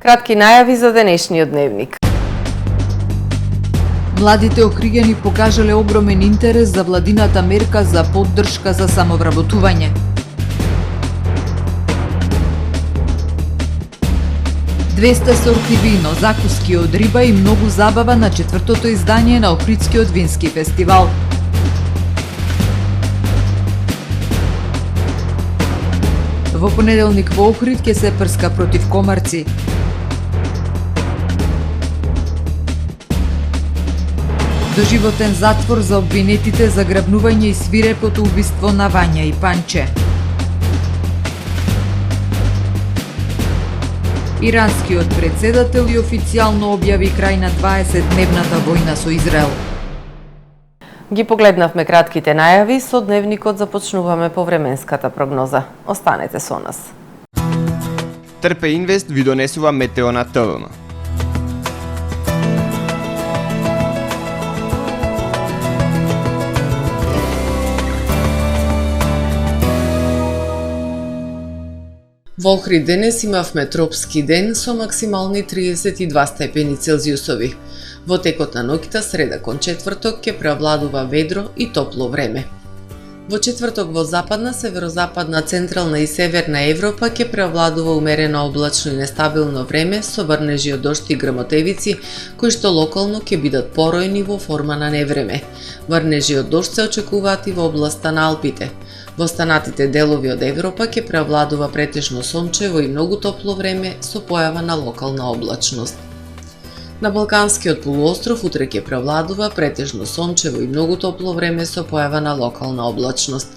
Кратки најави за денешниот дневник. Младите охриѓани покажале огромен интерес за владината мерка за поддршка за самовработување. Двеста сорти вино, закуски од риба и многу забава на 4-то издание на Охридскиот вински фестивал. Во понеделник во Охрид ќе се прска против комарци. Доживотен затвор за обвинетите за грабнување и свирепото убиство на Вања и Панче. Иранскиот председател и официјално објави крај на 20-дневната војна со Израел. Ги погледнавме кратките најави, со дневникот започнуваме по временската прогноза. Останете со нас. Трпе Инвест ви донесува метео на ТВМ. Во Охрид денес имавме тропски ден со максимални 32 степени Целзиусови. Во текот на ноќта, среда кон четврток, ќе преовладува ведро и топло време. Во четврток во западна, северозападна, централна и северна Европа ќе преовладува умерено облачно и нестабилно време со врнежи од дожд и грмотевици, кои што локално ќе бидат поројни во форма на невреме. Врнежи од дожд се очекуваат и во областа на Алпите. Во останатите делови од Европа ќе преовладува претежно сончево и многу топло време со појава на локална облачност. На Балканскиот полуостров утре ќе преовладува претежно сончево и многу топло време со појава на локална облачност.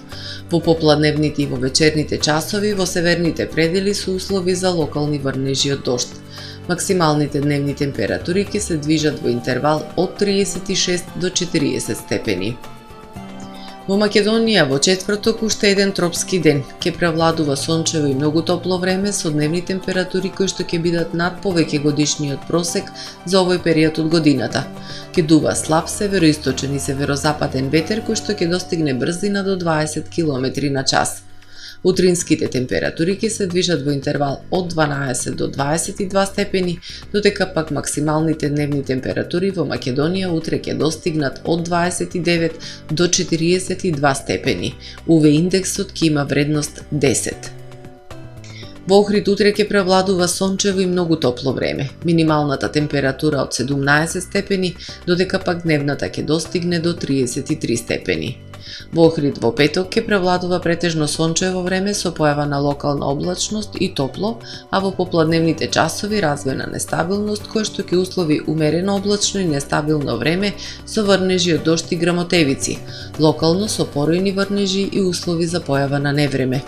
Во попладневните и во вечерните часови во северните предели се услови за локални врнежи од дожд. Максималните дневни температури ќе се движат во интервал од 36 до 40 степени. Во Македонија во четврток уште еден тропски ден ќе преовладува сончево и многу топло време со дневни температури кои што ќе бидат над повеќе годишниот просек за овој период од годината. Ќе дува слаб североисточен и северозападен ветер кој што ќе достигне брзина до 20 км на час. Утринските температури ќе се движат во интервал од 12 до 22 степени, додека пак максималните дневни температури во Македонија утре ќе достигнат од 29 до 42 степени. УВ индексот ќе има вредност 10. Во Охрид утре ќе преовладува сончево и многу топло време. Минималната температура од 17 степени, додека пак дневната ќе достигне до 33 степени. Во Охрид во петок ќе превладува претежно сончево време со појава на локална облачност и топло, а во попладневните часови развојна нестабилност која што ќе услови умерено облачно и нестабилно време со врнежи од дожд и грмотевици, локално со поројни врнежи и услови за појава на невреме.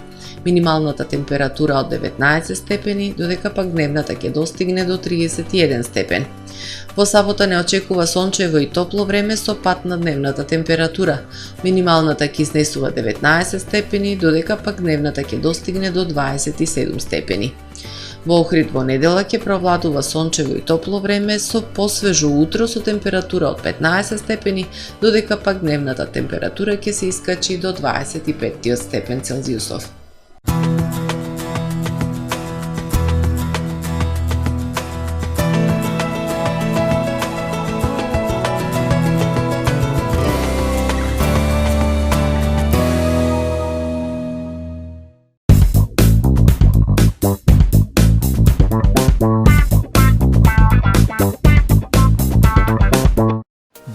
Минималната температура од 19 степени, додека пак дневната ќе достигне до 31 степен. Во сабота не очекува сончево и топло време со пад на дневната температура. Минималната ќе изнесува 19 степени, додека пак дневната ќе достигне до 27 степени. Во Охрид во недела ќе преовладува сончево и топло време со посвежо утро со температура од 15 степени, додека пак дневната температура ќе се искачи до 25 степен Целзиусов.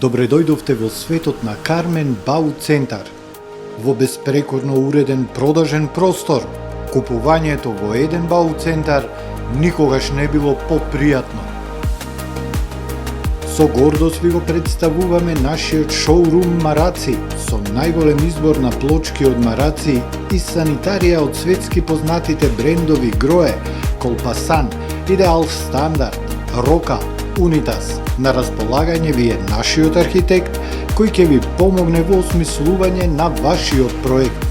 Добре дојдовте во светот на Кармен Бау Центар. Во беспрекорно уреден продажен простор, купувањето во еден Бау Центар никогаш не било попријатно. Со гордост ви го представуваме нашиот шоурум Мараци, со најголем избор на плочки од мараци и санитарија од светски познатите брендови Грое, Колпасан, Идеал Стандард, Рока, Унитас. На располагање ви е нашиот архитект, кој ќе ви помогне во осмислување на вашиот проект.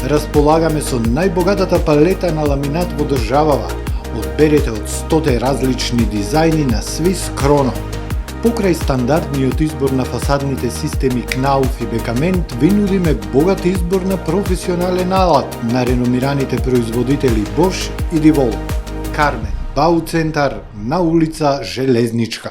Располагаме со најбогатата палета на ламинат во државава. Одберете од 100 различни дизајни на Swiss Chrono. Покрај стандардниот избор на фасадните системи Knauf и Бекамент, ви нудиме богат избор на професионален алат на реномираните производители Bosch и DeWalt. Кармен, Бау центар на улица Железничка.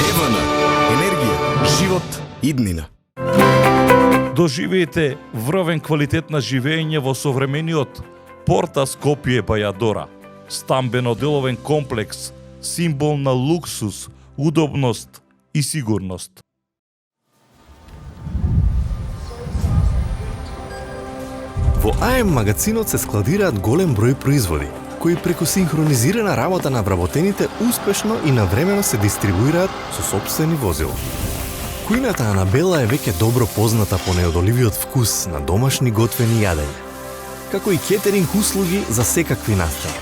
Евана, енергија, живот, иднина. Доживеете врвен квалитет на живење во современиот Порта Скопје Бајадора. Стамбено-деловен комплекс, символ на луксус, удобност и сигурност. Во АМ магазинот се складираат голем број производи, кои преку синхронизирана работа на вработените успешно и навремено се дистрибуираат со сопствени возила. Кујната Анабела е веќе добро позната по неодоливиот вкус на домашни готвени јадења, како и кетеринг услуги за секакви настани.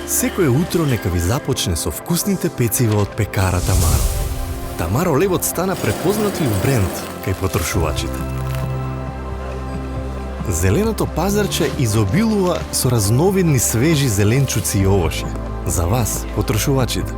Секое утро нека ви започне со вкусните пецива од пекара Тамаро. Тамаро левот стана препознатлив бренд кај потрошувачите. Зеленото пазарче изобилува со разновидни свежи зеленчуци и овошје. За вас, потрошувачите.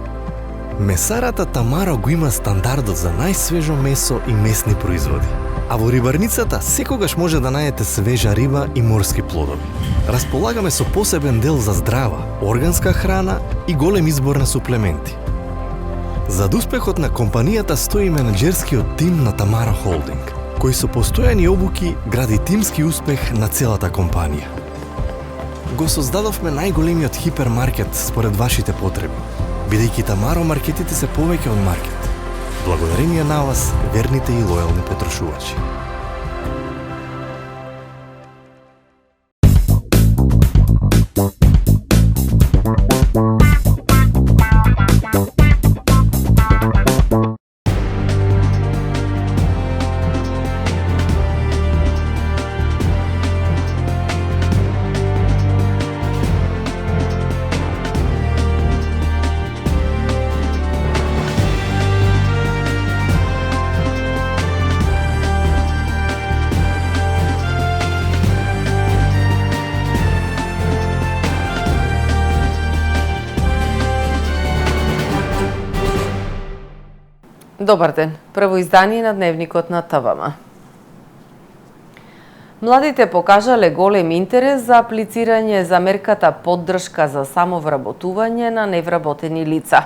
Месарата Тамаро го има стандардот за најсвежо месо и месни производи. А во рибарницата секогаш може да најдете свежа риба и морски плодови. Располагаме со посебен дел за здрава, органска храна и голем избор на суплементи. Зад успехот на компанијата стои менаџерскиот тим на Тамаро Холдинг, кој со постојани обуки гради тимски успех на целата компанија. Го создадовме најголемиот хипермаркет според вашите потреби, бидејќи Тамаро маркетите се повеќе од маркет. Благодарение на вас, верните и лојални потрошувачи. Добар ден, прво издание на Дневникот на ТВМ. Младите покажале голем интерес за аплицирање за мерката поддршка за самовработување на невработени лица.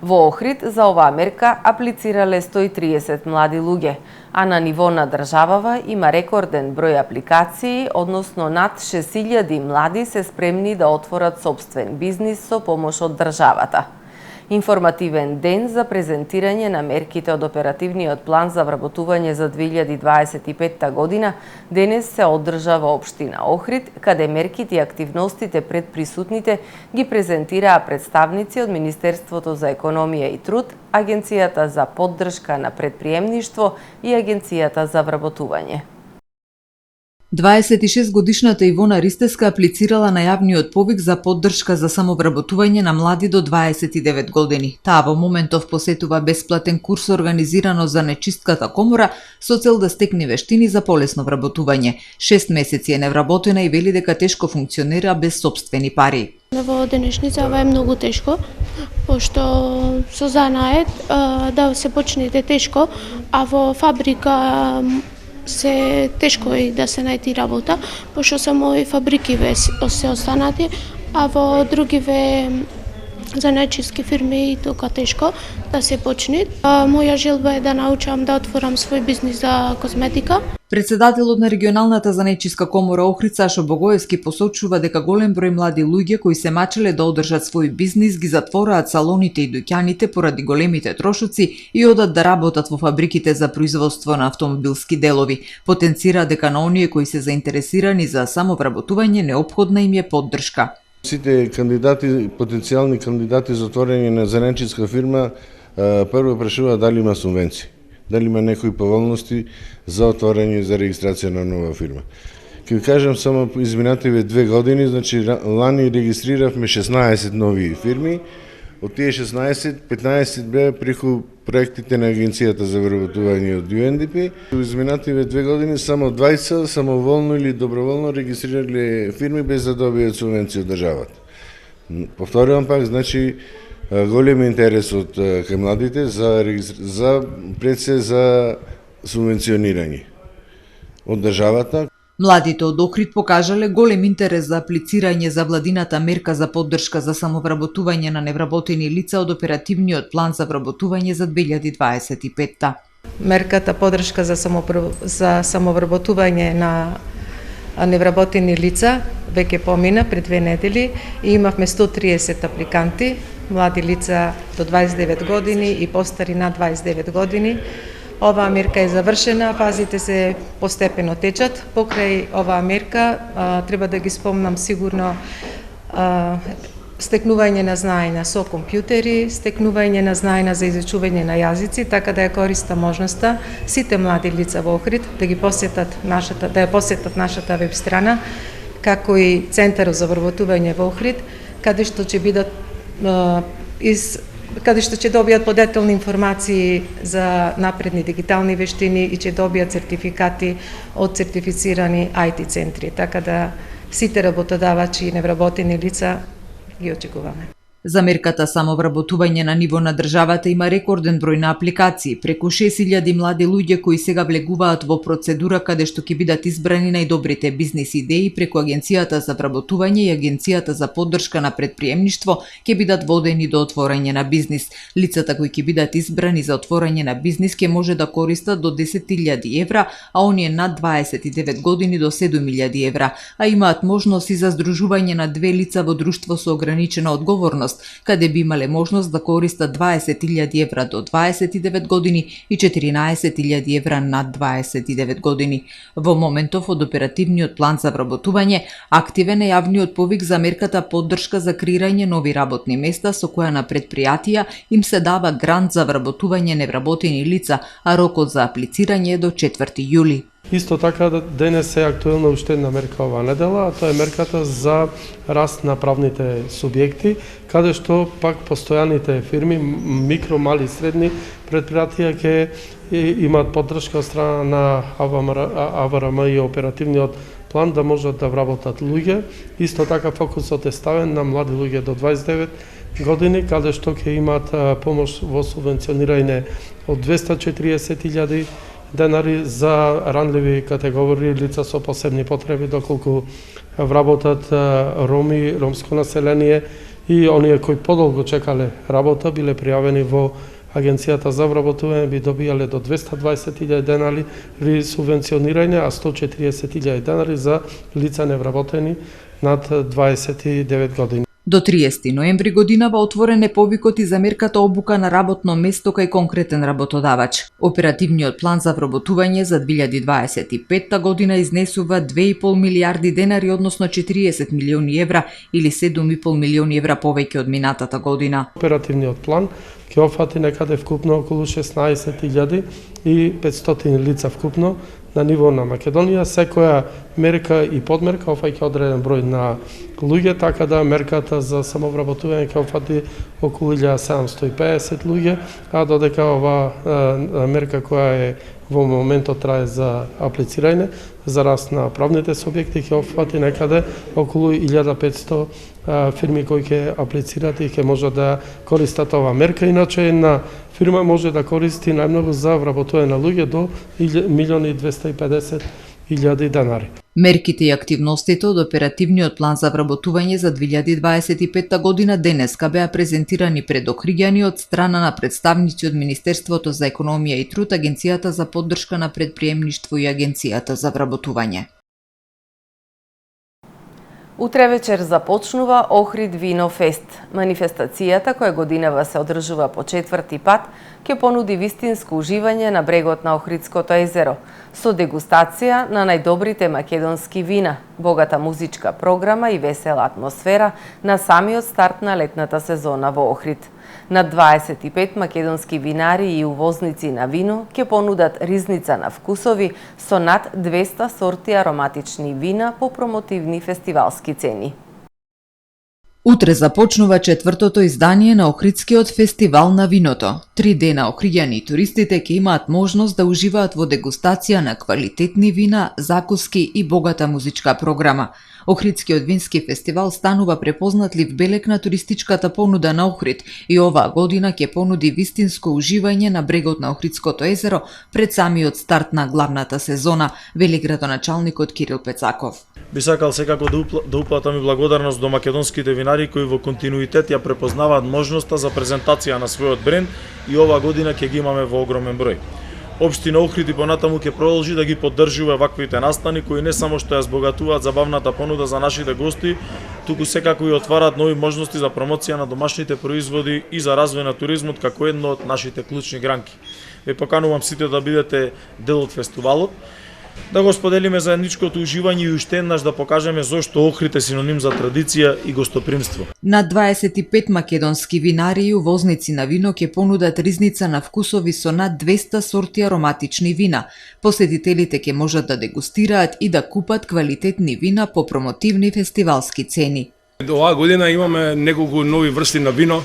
Во Охрид за оваа мерка аплицирале 130 млади луѓе, а на ниво на државава има рекорден број апликации, односно над 6000 млади се спремни да отворат собствен бизнис со помош од државата. Информативен ден за презентирање на мерките од оперативниот план за вработување за 2025 година денес се одржа во општина Охрид, каде мерките и активностите пред присутните ги презентираа представници од Министерството за економија и труд, Агенцијата за поддршка на предприемништво и Агенцијата за вработување. 26-годишната Ивона Ристеска аплицирала на јавниот повик за поддршка за самовработување на млади до 29 години. Таа во моментов посетува бесплатен курс организирано за Нечистката комора со цел да стекне вештини за полесно вработување. 6 месеци е невработена и вели дека тешко функционира без сопствени пари. Во денешница ова е многу тешко, пошто со занает да се почнете тешко, а во фабрика се тешко е да се најти работа, пошто само и фабрики се останати, а во другиве занајчиски фирми и тука тешко да се почне. Моја желба е да научам да отворам свој бизнис за козметика. Председателот на регионалната занајчиска комора Охрид Сашо Богоевски посочува дека голем број млади луѓе кои се мачеле да одржат свој бизнис ги затвораат салоните и дуќаните поради големите трошоци и одат да работат во фабриките за производство на автомобилски делови. Потенцира дека на оние кои се заинтересирани за самовработување неопходна им е поддршка. Сите кандидати, потенцијални кандидати за отворање на занајчиска фирма прво прашуваат дали има субвенции, дали има некои поволности за отворање за регистрација на нова фирма. Ке ви кажам само изминативе 2 години, значи лани регистриравме 16 нови фирми, од тие 16, 15 беа преку проектите на Агенцијата за вработување од UNDP. Во изминативе 2 години само 20 самоволно или доброволно регистрирале фирми без да добијат субвенција од државата. Повторувам пак, значи голем интерес од кај младите за пред се за субвенционирање од државата. Младите од Охрид покажале голем интерес за аплицирање за владината мерка за поддршка за самовработување на невработени лица од оперативниот план за вработување за 2025-та. Мерката поддршка за самовработување на невработени лица веќе помина пред 2 недели и имавме 130 апликанти, млади лица до 29 години и постари над 29 години. Оваа мерка е завршена, фазите се постепено течат. Покрај оваа мерка треба да ги спомнам сигурно стекнување на знаења со компјутери, стекнување на знаења за изучување на јазици, така да ја користам можноста сите млади лица во Охрид да ја посетат нашата веб страна, како и Центарот за вработување во Охрид, каде што ќе добијат подетелни информации за напредни дигитални вештини и ќе добијат сертификати од сертифицирани IT центри. Така да сите работодавачи и невработени лица ги очекуваме. За мерката самовработување на ниво на државата има рекорден број на апликации, преку 6000 млади луѓе кои сега влегуваат во процедура каде што ќе бидат избрани најдобрите бизнис идеи преку Агенцијата за вработување и Агенцијата за поддршка на претприемништво ќе бидат водени до отворање на бизнис. Лицата кои ќе бидат избрани за отворање на бизнис ќе може да користат до 10.000 евра, а оние над 29 години до 7.000 евра, а имаат можност и за здружување на 2 лица во друштво со ограничена одговорност, каде би имале можност да користат 20.000 евра до 29 години и 14.000 евра над 29 години. Во моментов од оперативниот план за вработување активен е јавниот повик за мерката поддршка за креирање нови работни места со која на предпријатија им се дава грант за вработување невработени лица, а рокот за аплицирање е до 4 јули. Исто така денес е актуелна уште една мерка оваа недела, а тоа е мерката за раст на правните субјекти, каде што пак постојаните фирми, микро, мали и средни предпријатија ќе имаат поддршка од страна на АВРМ и оперативниот план да можат да вработат луѓе. Исто така фокусот е ставен на млади луѓе до 29 години, каде што ќе имаат помош во субвенционирање од 240.000 денари за ранливи категории лица со посебни потреби, доколку вработат роми, ромско население и оние кои подолго чекале работа биле пријавени во Агенцијата за вработување, би добијале до 220.000 денари субвенционирање, а 140.000 денари за лица невработени над 29 години. До 30 ноември годинава отворен е повикот и за мерката обука на работно место кај конкретен работодавач. Оперативниот план за вработување за 2025 година изнесува 2,5 милиарди денари, односно 40 милиони евра или 7,5 милиони евра повеќе од минатата година. Оперативниот план ќе опфати некаде вкупно околу 16.500 лица вкупно на ниво на Македонија. Секоја мерка и подмерка опфаќа одреден број на луѓе, така да мерката за самовработување ќе опфати околу 1750 луѓе, а додека ова мерка која е во моментот трае за аплицирање за раст на правните субјекти ќе опфати некаде околу 1500 фирми кои ќе аплицираат и ќе можат да користат оваа мерка. Иначе една фирма може да користи најмногу за вработување на луѓе до 1.250.000 денари. Мерките и активностите од оперативниот план за вработување за 2025 година денеска беа презентирани пред Охриѓани од страна на представници од Министерството за економија и труд, Агенцијата за поддршка на претприемништво и Агенцијата за вработување. Утре вечер започнува Охрид Вино Фест. Манифестацијата, која годинава се одржува по 4-ти пат, ќе понуди вистинско уживање на брегот на Охридското езеро, со дегустација на најдобрите македонски вина, богата музичка програма и весела атмосфера на самиот старт на летната сезона во Охрид. Над 25 македонски винари и увозници на вино ќе понудат ризница на вкусови со над 200 сорти ароматични вина по промотивни фестивалски цени. Утре започнува четвртото издание на Охридскиот фестивал на виното. 3 дена охриѓани и туристите ќе имаат можност да уживаат во дегустација на квалитетни вина, закуски и богата музичка програма. Охридскиот вински фестивал станува препознатлив белег на туристичката понуда на Охрид и оваа година ќе понуди вистинско уживање на брегот на Охридското езеро пред самиот старт на главната сезона, вели градоначалникот Кирил Пецаков. Би сакал секако да уплатам и благодарност до македонските винари кои во континуитет ја препознаваат можноста за презентација на својот бренд и оваа година ќе ги имаме во огромен број. Општина Охрид и понатаму ќе продолжи да ги поддржува ваквите настани кои не само што ја збогатуваат забавната понуда за нашите гости, туку секако и отвараат нови можности за промоција на домашните производи и за развој на туризмот како едно од нашите клучни гранки. Ве поканувам сите да бидете дел од фестивалот, да го споделиме заедничкото уживање и уште еднаш да покажеме зошто Охрид е синоним за традиција и гостопримство. На 25 македонски винари и увозници на вино ќе понудат ризница на вкусови со над 200 сорти ароматични вина. Посетителите ќе можат да дегустираат и да купат квалитетни вина по промотивни фестивалски цени. Оваа година имаме неколку нови врсти на вино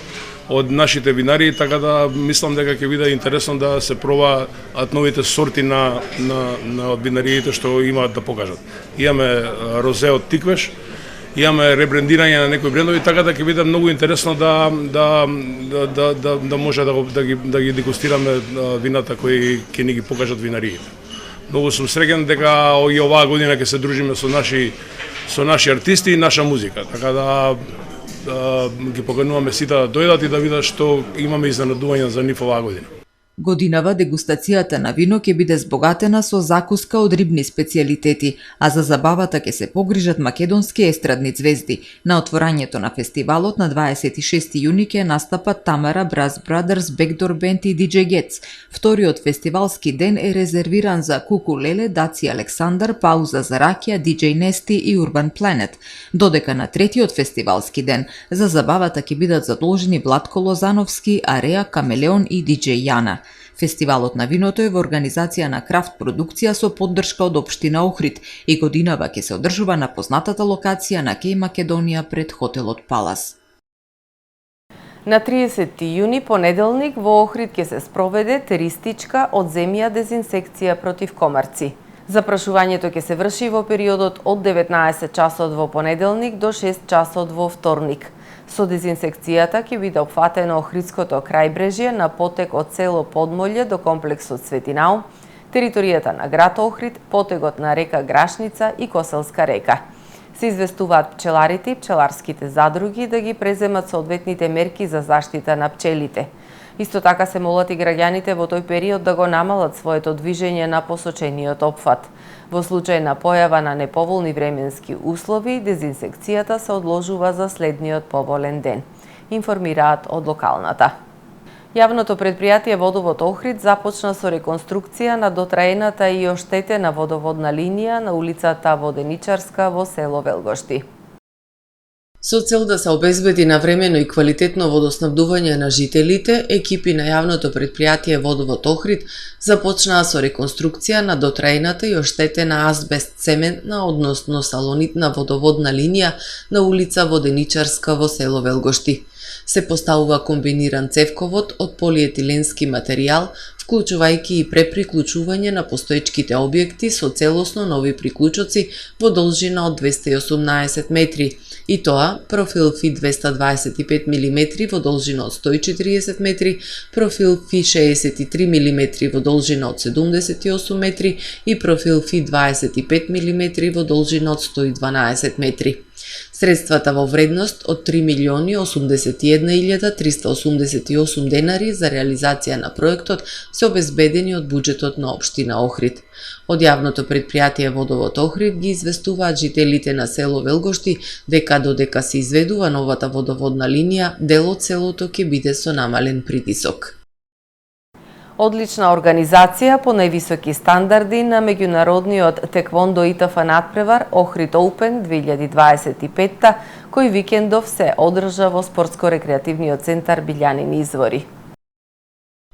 од нашите винари, така да мислам дека ќе биде интересно да се пробаат новите сорти на винариите што имаат да покажат. Имаме розе од тиквеш, имаме ребрендирање на некои брендови, така да ќе биде многу интересно да може да ги дегустираме вината кои ќе ни ги покажат винариите. Многу сум среќен дека и оваа година ќе се дружиме со наши артисти и наша музика, така да ги покануваме сите да дојдат и да видат што имаме изненадување за нив оваа година. Годинава дегустацијата на вино ќе биде збогатена со закуска од рибни специјалитети, а за забавата ќе се погрижат македонски естрадни ѕвезди. На отворањето на фестивалот на 26 јуни ќе настапат Тамара, Brass Brothers, Backdoor Band и DJ Gets. Вториот фестивалски ден е резервиран за Кукулеле, Даци Александар, Пауза за ракија, DJ Nesti и Urban Planet. Додека на третиот фестивалски ден за забавата ќе бидат задолжени Владко Лозановски, Ареа, Камелеон и DJ Јана. Фестивалот на виното е во организација на Крафт продукција со поддршка од општина Охрид и годинава ќе се одржува на познатата локација на Кеј Македонија пред хотелот Палас. На 30 јуни, понеделник, во Охрид ќе се спроведе теристичка од земја дезинсекција против комарци. Запрашувањето ќе се врши во периодот од 19 часот во понеделник до 6 часот во вторник. Со дезинсекцијата ќе биде опфатено Охридското крајбрежје на потек од село Подмолје до комплексот Светинаум, територијата на град Охрид, потегот на река Грашница и Коселска река. Се известуваат пчеларите и пчеларските задруги да ги преземат соодветните мерки за заштита на пчелите. Исто така се молат и граѓаните во тој период да го намалат своето движење на посочениот опфат. Во случај на појава на неповолни временски услови, дезинсекцијата се одложува за следниот поволен ден, информираат од локалната. Јавното предпријатие Водовод Охрид започна со реконструкција на дотраената и оштетена водоводна линија на улицата Воденичарска во село Велгошти. Со цел да се обезбеди навремено и квалитетно водоснабдување на жителите, екипи на јавното предпријатие Водовод Охрид започнаа со реконструкција на дотраената и оштетена азбест-цементна, односно салонитна водоводна линија на улица Воденичарска во село Велгошти. Се поставува комбиниран цевковод од полиетиленски материјал, вклучувајќи и преприклучување на постоечките објекти со целосно нови приклучоци во должина од 218 метри, и тоа профил ФИ 225 мм во должина од 140 метри, профил ФИ 63 мм во должина од 78 метри и профил ФИ 25 мм во должина од 112 метри. Средствата во вредност од 3.081.388 денари за реализација на проектот се обезбедени од буџетот на општина Охрид. Од јавното предпријатие Водовод Охрид ги известуваат жителите на село Велгошти дека додека се изведува новата водоводна линија, дел од селото ќе биде со намален притисок. Одлична организација по највисоки стандарди на меѓународниот теквондо ИТФ натпревар Охрид Open 2025, кој викендов се одржа во спортско-рекреативниот центар Билјанини извори.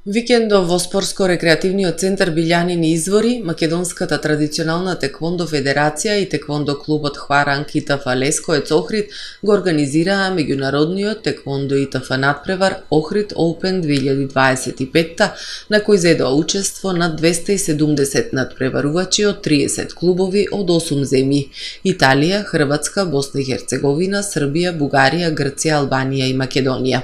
Викендов во спортско-рекреативниот центар Билјанини извори, Македонската традиционална теквондо федерација и теквондо клубот Хваранг ИТФ Лескоец Охрид го организираа меѓународниот теквондо ИТФ надпревар Охрид Open 2025, на кој зедоа учество над 270 надпреварувачи од 30 клубови од 8 земји: Италија, Хрватска, Босна и Херцеговина, Србија, Бугарија, Грција, Албанија и Македонија.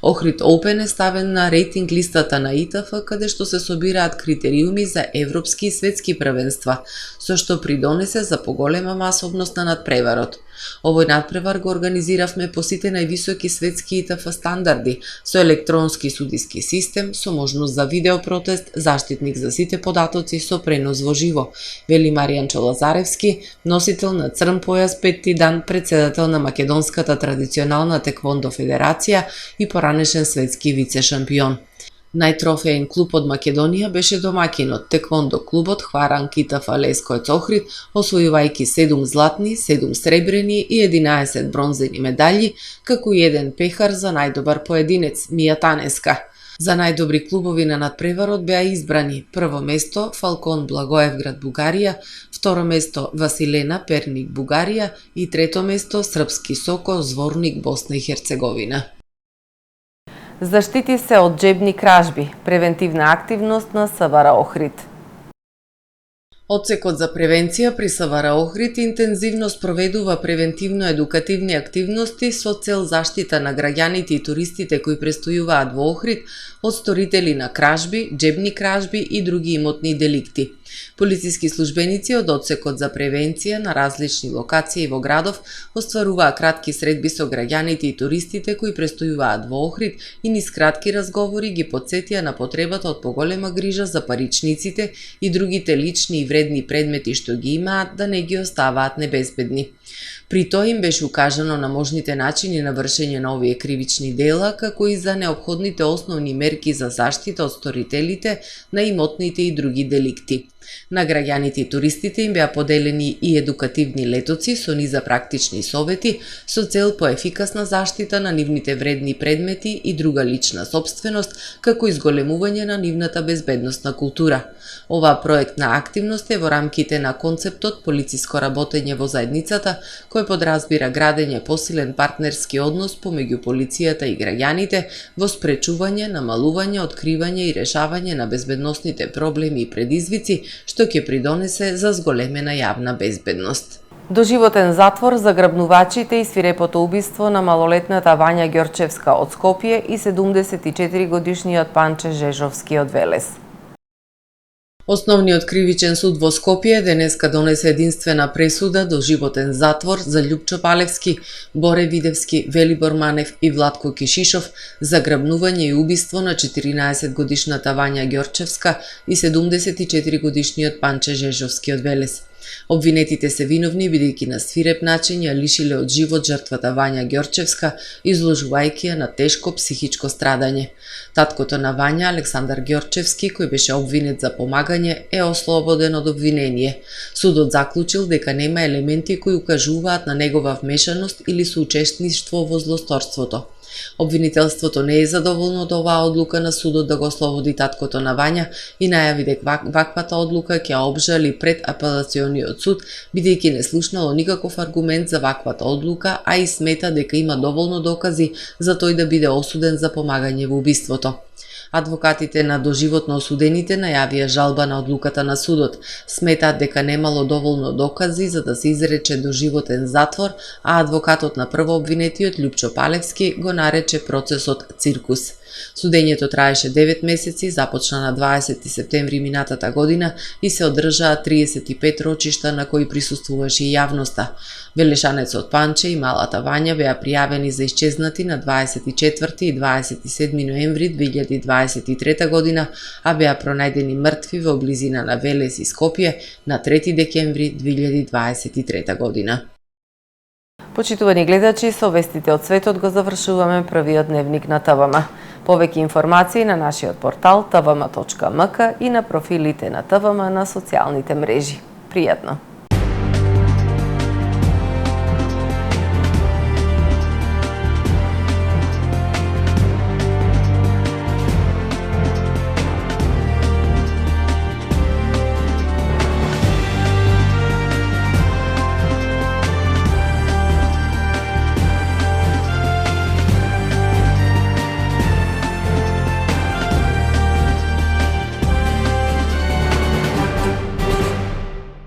Охрид Open е ставен на рейтинг листата на ИТФ, каде што се собираат критериуми за европски и светски првенства, со што придонесе за поголема масовност на надпреварот. Овој надпревар го организиравме по сите највисоки светски ИТФ стандарди, со електронски судиски систем, со можност за видеопротест, заштитник за сите податоци со пренос во живо, вели Маријан Чолазаревски, носител на црн појас петти дан, председател на Македонската традиционална теквондо федерација и поранешен светски вице-шампион. Најтрофеен клуб од Македонија беше домакинот теквондо клубот Хваранг ИТФ Лескоец Охрид, освојувајќи 7 златни, 7 сребрени и 11 бронзени медаљи, како и 1 пехар за најдобар поединец Мија Танеска. За најдобри клубови на надпреварот беа избрани: прво место Фалкон Благоевград Бугарија, второ место Василена Перник Бугарија и трето место Српски Соко Зворник Босна и Херцеговина. Заштити се од џебни кражби. Превентивна активност на СВР Охрид. Одсекот за превенција при СВР Охрид интензивно спроведува превентивно-едукативни активности со цел заштита на граѓаните и туристите кои престојуваат во Охрид од сторители на кражби, џебни кражби и други имотни деликти. Полициски службеници од Одсекот за превенција на различни локации во градов остваруваа кратки средби со граѓаните и туристите кои престојуваат во Охрид и низ кратки разговори ги потсетија на потребата од поголема грижа за паричниците и другите лични и вредни предмети што ги имаат, да не ги оставаат небезбедни. При тоа им беше укажано на можните начини на вршење на овие кривични дела, како и за неопходните основни мерки за заштита од сторителите на имотните и други деликти. На граѓаните и туристите им беа поделени и едукативни летоци со низа практични совети со цел поефикасна заштита на нивните вредни предмети и друга лична сопственост, како и зголемување на нивната безбедносна култура. Оваа проектна активност е во рамките на концептот полициско работење во заедницата, кој подразбира градење посилен партнерски однос помеѓу полицијата и граѓаните во спречување, намалување, откривање и решавање на безбедносните проблеми и предизвици, што ќе придонесе за зголемена јавна безбедност. Доживотен затвор за грабнувачите и свирепото убиство на малолетната Вања Ѓорчевска од Скопје и 74 годишниот Панче Жежовски од Велес. Основниот кривичен суд во Скопје денеска донесе единствена пресуда доживотен затвор за Љупчо Палевски, Боре Видевски, Велибор Манев и Владко Кишишов за грабнување и убиство на 14 годишната Вања Ѓорчевска и 74 годишниот Панче Жежовски од Велес. Обвинетите се виновни бидејќи на свиреп начин ја лишиле од живот жртвата Вања Ѓорчевска, изложувајќи ја на тешко психичко страдање. Таткото на Вања, Александар Ѓорчевски, кој беше обвинет за помагање, е ослободен од обвинение. Судот заклучил дека нема елементи кои укажуваат на негова вмешаност или соучесништво во злосторството. Обвинителството не е задоволно од оваа одлука на судот да го ослободи таткото на Вања и најави дека ваквата одлука ќе обжали пред апелациониот суд, бидејќи не слушнало никаков аргумент за ваквата одлука, а и смета дека има доволно докази за тој да биде осуден за помагање во убиството. Адвокатите на доживотно осудените најавија жалба на одлуката на судот. Сметаат дека немало доволно докази за да се изрече доживотен затвор, а адвокатот на прво обвинетиот Љупчо Палевски го нарече процесот циркус. Судењето траеше 9 месеци, започна на 20 септември минатата година и се одржаа 35 рочишта на кои присуствуваше и јавноста. Велешанецот Панче и малата Вања беа пријавени за исчезнати на 24 и 27 ноември 2023 година, а беа пронајдени мртви во близина на Велес и Скопје на 3 декември 2023 година. Почитувани гледачи, со вестите од светот го завршуваме првиот дневник на ТВМ. Повеќе информации на нашиот портал tvm.mk и на профилите на ТВМ на социјалните мрежи. Пријатно!